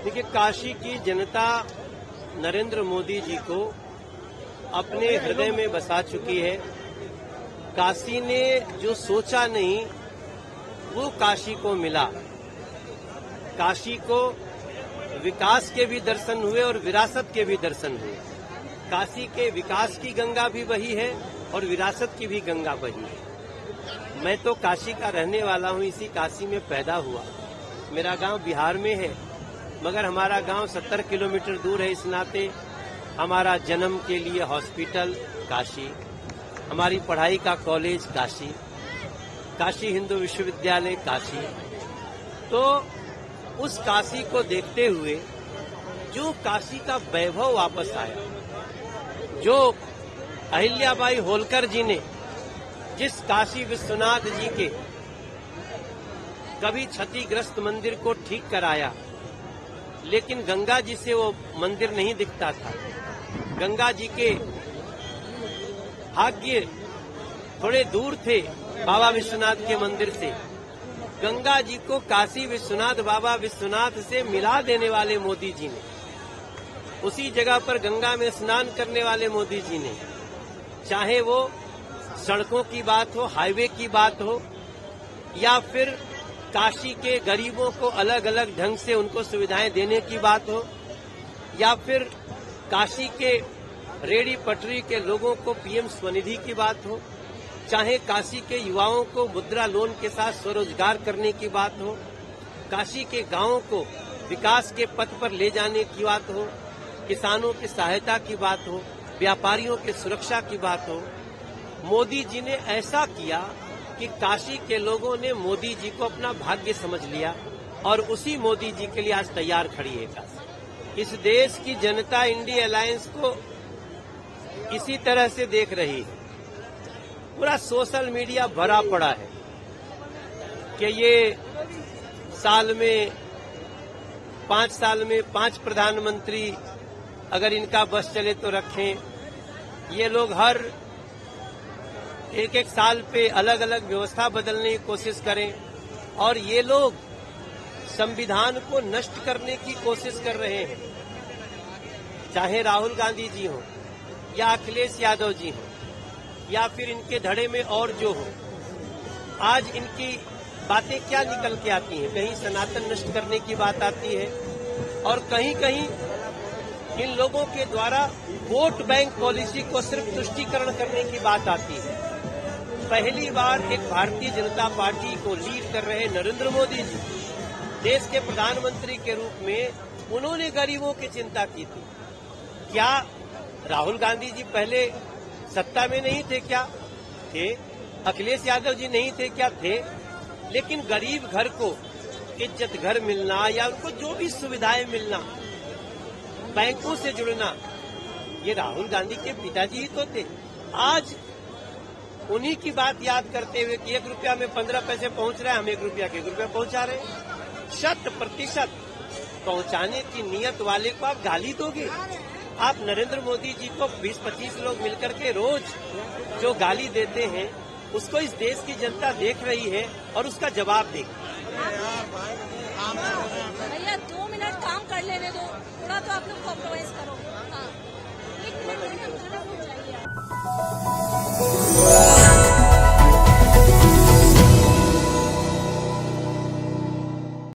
देखिए, काशी की जनता नरेंद्र मोदी जी को अपने हृदय में बसा चुकी है। काशी ने जो सोचा नहीं वो काशी को मिला। काशी को विकास के भी दर्शन हुए और विरासत के भी दर्शन हुए। काशी के विकास की गंगा भी बही है और विरासत की भी गंगा बही है। मैं तो काशी का रहने वाला हूं, इसी काशी में पैदा हुआ। मेरा गांव बिहार में है, मगर हमारा गांव 70 किलोमीटर दूर है। इस नाते हमारा जन्म के लिए हॉस्पिटल काशी, हमारी पढ़ाई का कॉलेज काशी, काशी हिंदू विश्वविद्यालय काशी। तो उस काशी को देखते हुए जो काशी का वैभव वापस आया, जो अहिल्याबाई होलकर जी ने जिस काशी विश्वनाथ जी के कभी क्षतिग्रस्त मंदिर को ठीक कराया, लेकिन गंगा जी से वो मंदिर नहीं दिखता था। गंगा जी के भाग्य थोड़े दूर थे बाबा विश्वनाथ के मंदिर से। गंगा जी को काशी विश्वनाथ बाबा विश्वनाथ से मिला देने वाले मोदी जी ने, उसी जगह पर गंगा में स्नान करने वाले मोदी जी ने, चाहे वो सड़कों की बात हो, हाईवे की बात हो, या फिर काशी के गरीबों को अलग अलग ढंग से उनको सुविधाएं देने की बात हो, या फिर काशी के रेहड़ी पटरी के लोगों को पीएम स्वनिधि की बात हो, चाहे काशी के युवाओं को मुद्रा लोन के साथ स्वरोजगार करने की बात हो, काशी के गांवों को विकास के पथ पर ले जाने की बात हो, किसानों की सहायता की बात हो, व्यापारियों की सुरक्षा की बात हो, मोदी जी ने ऐसा किया कि काशी के लोगों ने मोदी जी को अपना भाग्य समझ लिया और उसी मोदी जी के लिए आज तैयार खड़ी है काशी। इस देश की जनता इंडिया अलायंस को इसी तरह से देख रही है। पूरा सोशल मीडिया भरा पड़ा है कि ये साल में 5 साल में 5 प्रधानमंत्री अगर इनका बस चले तो रखें। ये लोग हर एक साल पे अलग अलग व्यवस्था बदलने की कोशिश करें और ये लोग संविधान को नष्ट करने की कोशिश कर रहे हैं। चाहे राहुल गांधी जी हो या अखिलेश यादव जी हो या फिर इनके धड़े में और जो हो, आज इनकी बातें क्या निकल के आती हैं? कहीं सनातन नष्ट करने की बात आती है और कहीं कहीं इन लोगों के द्वारा वोट बैंक पॉलिसी को सिर्फ तुष्टीकरण करने की बात आती है। पहली बार एक भारतीय जनता पार्टी को लीड कर रहे नरेंद्र मोदी जी देश के प्रधानमंत्री के रूप में उन्होंने गरीबों की चिंता की थी। क्या राहुल गांधी जी पहले सत्ता में नहीं थे? क्या थे? अखिलेश यादव जी नहीं थे? क्या थे? लेकिन गरीब घर को इज्जत घर मिलना या उनको जो भी सुविधाएं मिलना, बैंकों से जुड़ना, ये राहुल गांधी के पिताजी ही तो थे। आज उन्हीं की बात याद करते हुए कि 1 रुपया में 15 पैसे पहुंच रहा है, हम 1 रुपया के 1 रुपया पहुंचा रहे हैं। 100% पहुंचाने की नीयत वाले को आप गाली दोगे? आप नरेंद्र मोदी जी को 20-25 लोग मिलकर के रोज जो गाली देते हैं उसको इस देश की जनता देख रही है और उसका जवाब देगी। भैया 2 मिनट काम कर लेने दो, थोड़ा तो आप लोग कॉम्प्रोमाइज करो। हाँ, 1 मिनट